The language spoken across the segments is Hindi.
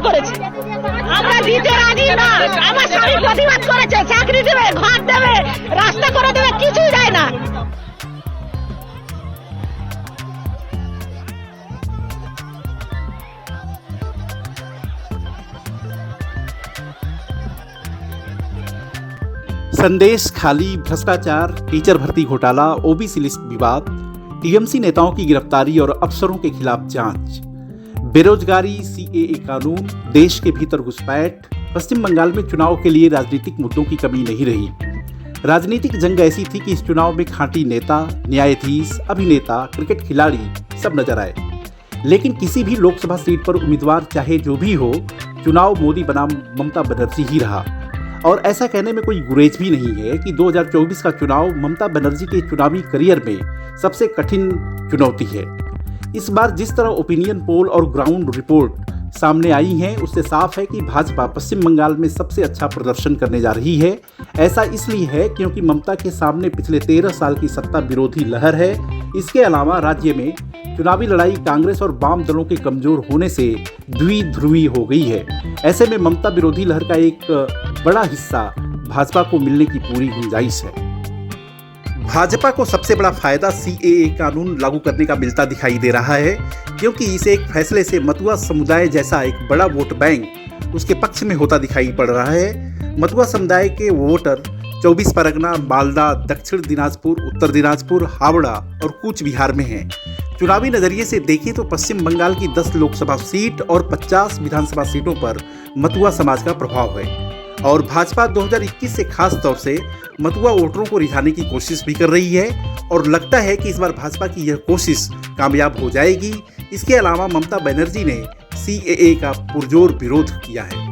করেছে। আমরা দিতে রাজি না। আমার স্বামী প্রতিবাদ করেছে, চাকরি দেবে, ঘর দেবে, রাস্তা করে দেবে, কিছুই দেয় না। संदेश खाली, भ्रष्टाचार, टीचर भर्ती घोटाला, ओबीसी लिस्ट विवाद, टीएमसी नेताओं की गिरफ्तारी और अफसरों के खिलाफ जांच, बेरोजगारी, सीएए कानून, देश के भीतर घुसपैठ, पश्चिम बंगाल में चुनाव के लिए राजनीतिक मुद्दों की कमी नहीं रही। राजनीतिक जंग ऐसी थी कि इस चुनाव में खांटी नेता, न्यायाधीश, अभिनेता, क्रिकेट खिलाड़ी सब नजर आए। लेकिन किसी भी लोकसभा सीट पर उम्मीदवार चाहे जो भी हो, चुनाव मोदी बनाम ममता बनर्जी ही रहा। और ऐसा कहने में कोई गुरेज भी नहीं है कि 2024 का चुनाव ममता बनर्जी के चुनावी करियर में सबसे कठिन चुनौती है। इस बार जिस तरह ओपिनियन पोल और ग्राउंड रिपोर्ट सामने आई हैं, उससे साफ है कि भाजपा पश्चिम बंगाल में सबसे अच्छा प्रदर्शन करने जा रही है। ऐसा इसलिए है क्योंकि ममता के सामने पिछले 13 साल की सत्ता विरोधी लहर है। इसके अलावा राज्य में चुनावी लड़ाई कांग्रेस और वाम दलों के कमजोर होने से द्विध्रुवी हो गई है। ऐसे में ममता विरोधी लहर का एक बड़ा हिस्सा भाजपा को मिलने की पूरी गुंजाइश है। भाजपा को सबसे बड़ा फायदा सीएए कानून लागू करने का मिलता दिखाई दे रहा है, क्योंकि इस एक फैसले से मतुआ समुदाय जैसा एक बड़ा वोट बैंक उसके पक्ष में होता दिखाई पड़ रहा है। मतुआ समुदाय के वोटर 24 परगना, मालदा, दक्षिण दिनाजपुर, उत्तर दिनाजपुर, हावड़ा और कूच बिहार में हैं। चुनावी नजरिए से देखें तो पश्चिम बंगाल की 10 लोकसभा सीट और 50 विधानसभा सीटों पर मतुआ समाज का प्रभाव है। और भाजपा 2021 से खास तौर से मतुआ वोटरों को रिझाने की कोशिश भी कर रही है और लगता है कि इस बार भाजपा की यह कोशिश कामयाब हो जाएगी। इसके अलावा ममता बनर्जी ने सीएए का पुरजोर विरोध किया है।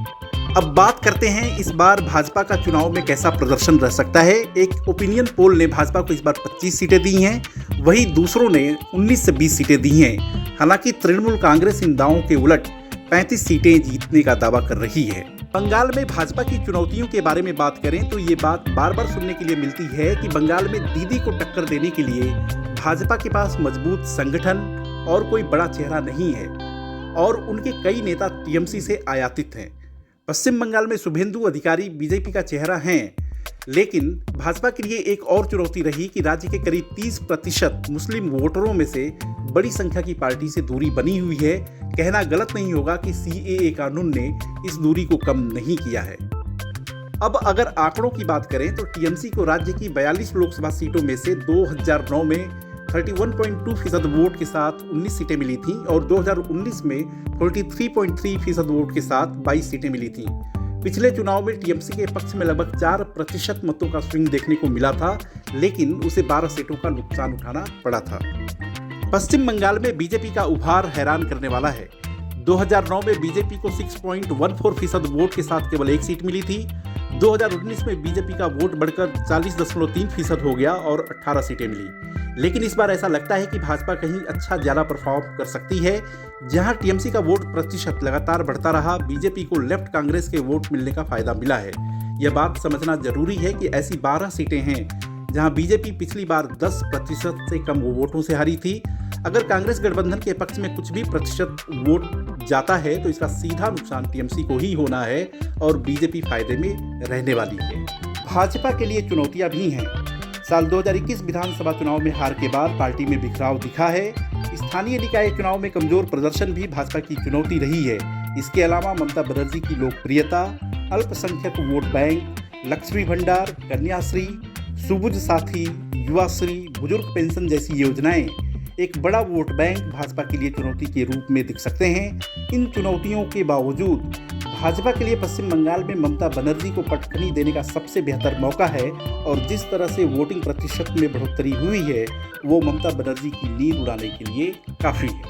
अब बात करते हैं इस बार भाजपा का चुनाव में कैसा प्रदर्शन रह सकता है। एक ओपिनियन पोल ने भाजपा को इस बार 25 सीटें दी हैं, वहीं दूसरों ने 19 से 20 सीटें दी हैं। हालांकि तृणमूल कांग्रेस इन दावों के उलट 35 सीटें जीतने का दावा कर रही है। बंगाल में भाजपा की चुनौतियों के बारे में बात करें तो ये बात बार बार सुनने के लिए मिलती है कि बंगाल में दीदी को टक्कर देने के लिए भाजपा के पास मजबूत संगठन और कोई बड़ा चेहरा नहीं है और उनके कई नेता टीएमसी से आयातित हैं। पश्चिम बंगाल में शुभेंदु अधिकारी बीजेपी का चेहरा हैं, लेकिन भाजपा के लिए एक और चुनौती रही कि राज्य के करीब 30% मुस्लिम वोटरों में से बड़ी संख्या की पार्टी से दूरी बनी हुई है। कहना गलत नहीं होगा कि सीएए कानून ने इस दूरी को कम नहीं किया है। अब अगर आंकड़ों की बात करें तो टीएमसी को राज्य की 42 लोकसभा सीटों में से 2009 में 31.2% वोट के साथ 19 सीटें मिली थीं और 2019 में 43.3% वोट के साथ 22 सीटें मिली थीं। पिछले चुनाव में टीएमसी के पक्ष में लगभग 4% मतों का स्विंग देखने को मिला था, लेकिन उसे 12 सीटों का नुकसान उठाना पड़ा था। पश्चिम बंगाल में बीजेपी का उभार हैरान करने वाला है। 2009 में बीजेपी को 6.14% वोट के साथ केवल 1 सीट मिली थी। 2019 में बीजेपी का वोट बढ़कर 40.3% हो गया और 18 सीटें मिली। लेकिन इस बार ऐसा लगता है कि भाजपा कहीं अच्छा ज्यादा परफॉर्म कर सकती है। जहां टीएमसी का वोट प्रतिशत लगातार बढ़ता रहा, बीजेपी को लेफ्ट कांग्रेस के वोट मिलने का फायदा मिला है। यह बात समझना जरूरी है कि ऐसी 12 सीटें हैं जहां बीजेपी पिछली बार 10% से कम वोटों से हारी थी। अगर कांग्रेस गठबंधन के पक्ष में कुछ भी प्रतिशत वोट जाता है तो इसका सीधा नुकसान टीएमसी को ही होना है और बीजेपी फायदे में रहने वाली है। भाजपा के लिए चुनौतियां भी हैं। साल 2021 विधानसभा चुनाव में हार के बाद पार्टी में बिखराव दिखा है। स्थानीय निकाय चुनाव में कमजोर प्रदर्शन भी भाजपा की चुनौती रही है। इसके अलावा ममता बनर्जी की लोकप्रियता, अल्पसंख्यक वोट बैंक, लक्ष्मी भंडार, कन्याश्री, सुबुज साथी, युवाश्री, बुजुर्ग पेंशन जैसी योजनाएं एक बड़ा वोट बैंक भाजपा के लिए चुनौती के रूप में दिख सकते हैं। इन चुनौतियों के बावजूद भाजपा के लिए पश्चिम बंगाल में ममता बनर्जी को पटखनी देने का सबसे बेहतर मौका है और जिस तरह से वोटिंग प्रतिशत में बढ़ोतरी हुई है वो ममता बनर्जी की नींद उड़ाने के लिए काफी है।